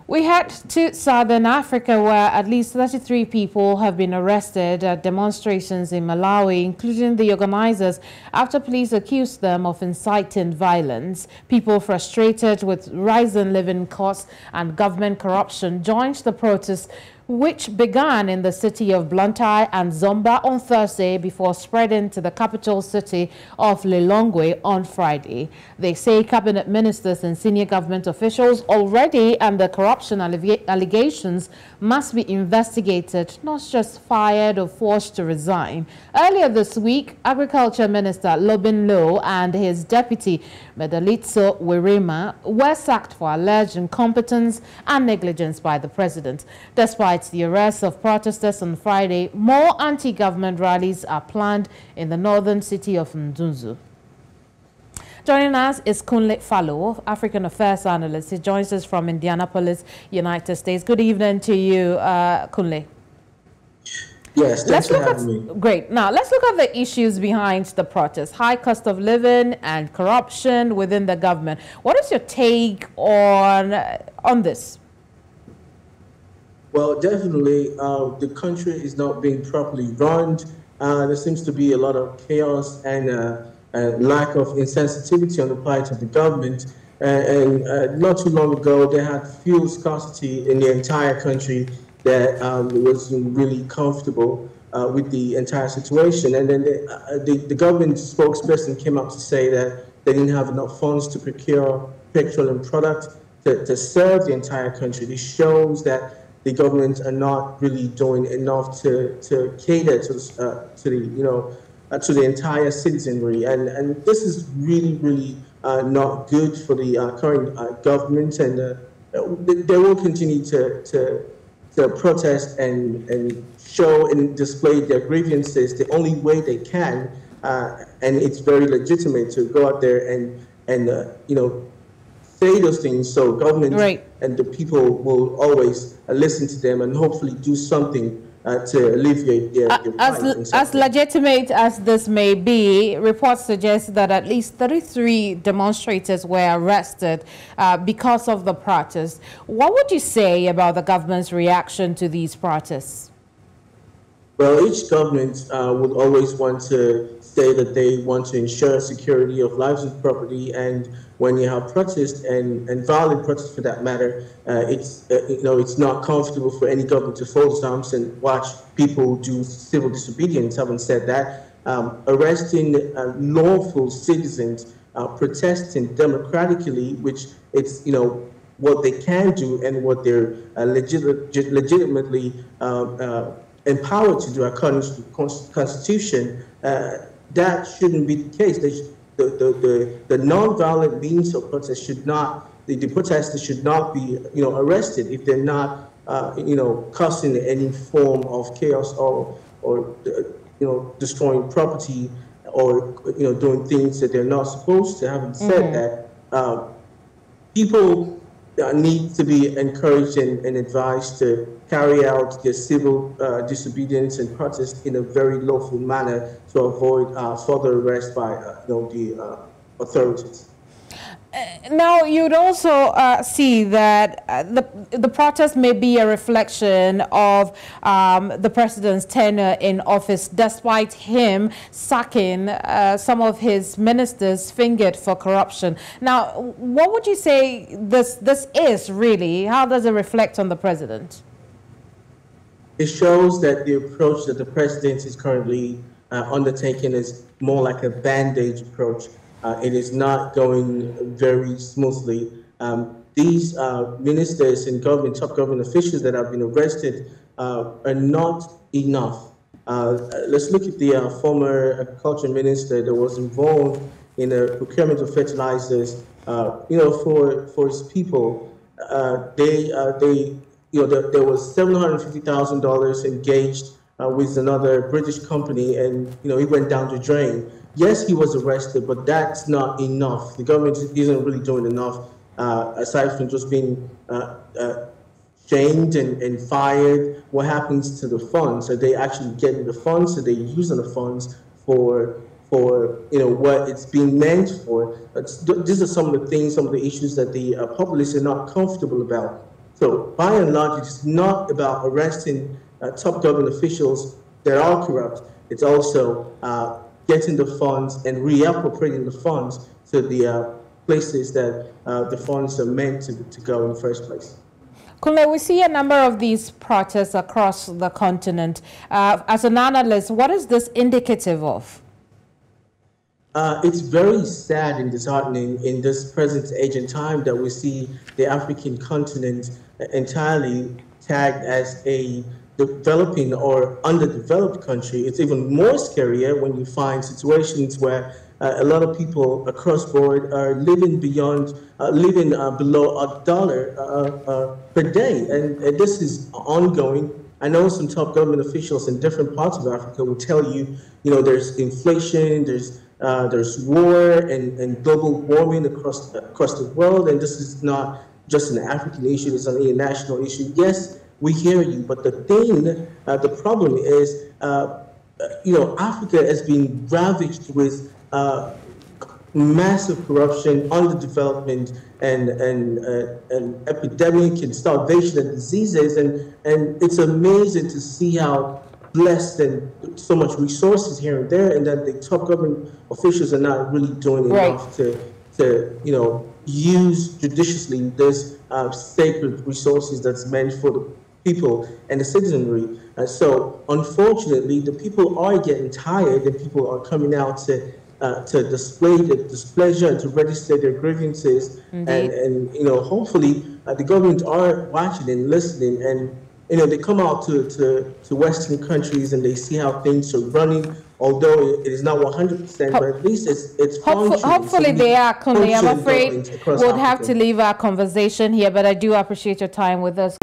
We head to Southern Africa, where at least 33 people have been arrested at demonstrations in Malawi, including the organizers, after police accused them of inciting violence. People frustrated with rising living costs and government corruption joined the protests, which began in the city of Blantyre and Zomba on Thursday before spreading to the capital city of Lilongwe on Friday. They say cabinet ministers and senior government officials already under corruption allegations must be investigated, not just fired or forced to resign. Earlier this week, Agriculture Minister Lobin Low and his deputy Medalitso Werema were sacked for alleged incompetence and negligence by the president. Despite the arrest of protesters on Friday, more anti-government rallies are planned in the northern city of Mzuzu. Joining us is Kunle Falowo, African Affairs Analyst. He joins us from Indianapolis, United States. Good evening to you, Kunle. Yes, thanks for having me. Great. Now, let's look at the issues behind the protests. High cost of living and corruption within the government. What is your take on this? Well, definitely, the country is not being properly run. There seems to be a lot of chaos and lack of insensitivity on the part of the government. And not too long ago, they had fuel scarcity in the entire country that wasn't really comfortable with the entire situation. And then the government spokesperson came out to say that they didn't have enough funds to procure petroleum products to serve the entire country. This shows that the government are not really doing enough to cater to the entire citizenry, and this is really not good for the current government, and they will continue to protest and show and display their grievances the only way they can, and it's very legitimate to go out there and say those things, so government and the people will always listen to them and hopefully do something to alleviate their as legitimate as this may be, reports suggest that at least 33 demonstrators were arrested because of the protests. What would you say about the government's reaction to these protests? Well, each government would always want to say that they want to ensure security of lives and property, and when you have protests and violent protests for that matter, it's not comfortable for any government to fold its arms and watch people do civil disobedience. Having said that, arresting lawful citizens protesting democratically, which it's what they can do and what they're legitimately empowered to do according to the Constitution, that shouldn't be the case. The non-violent means of protest should not, the protesters should not be, arrested if they're not, causing any form of chaos or destroying property or, doing things that they're not supposed to. Having said that, people need to be encouraged and advised to carry out their civil disobedience and protest in a very lawful manner to avoid further arrest by the authorities. Now, you'd also see that the protest may be a reflection of the president's tenure in office, despite him sacking some of his ministers fingered for corruption. Now, what would you say this is really? How does it reflect on the president? It shows that the approach that the president is currently undertaking is more like a bandage approach. It is not going very smoothly. These ministers and top government officials that have been arrested are not enough. Let's look at the former agriculture minister that was involved in the procurement of fertilizers. For his people, there was $750,000 engaged with another British company, and he went down the drain. Yes, he was arrested, but that's not enough. The government isn't really doing enough, aside from just being shamed and fired. What happens to the funds? Are they actually getting the funds? Are they using the funds for what it's being meant for? These are some of the things, some of the issues that the populace are not comfortable about. So by and large, it's not about arresting top government officials that are corrupt. It's also getting the funds and reappropriating the funds to the places that the funds are meant to go in the first place. Kunle, we see a number of these protests across the continent. As an analyst, what is this indicative of? It's very sad and disheartening in this present age and time that we see the African continent entirely tagged as a developing or underdeveloped country. It's even more scarier when you find situations where a lot of people across board are living below $1 per day, and this is ongoing. I know some top government officials in different parts of Africa will tell you, there's inflation, there's war and global warming across the world, and this is not just an African issue, it's an international issue. Yes, we hear you, but the problem is, Africa has been ravaged with massive corruption, underdevelopment, and epidemic and starvation and diseases, and it's amazing to see how blessed and so much resources here and there, and that the top government officials are not really doing enough to use judiciously this sacred resources that's meant for the people and the citizenry. So unfortunately, the people are getting tired, and people are coming out to display their displeasure and to register their grievances. And hopefully the government are watching and listening, and they come out to Western countries and they see how things are running, although it is not 100%, but at least it's functioning. Hopefully they are, Kunle. I'm afraid we'll have to leave our conversation here, but I do appreciate your time with us.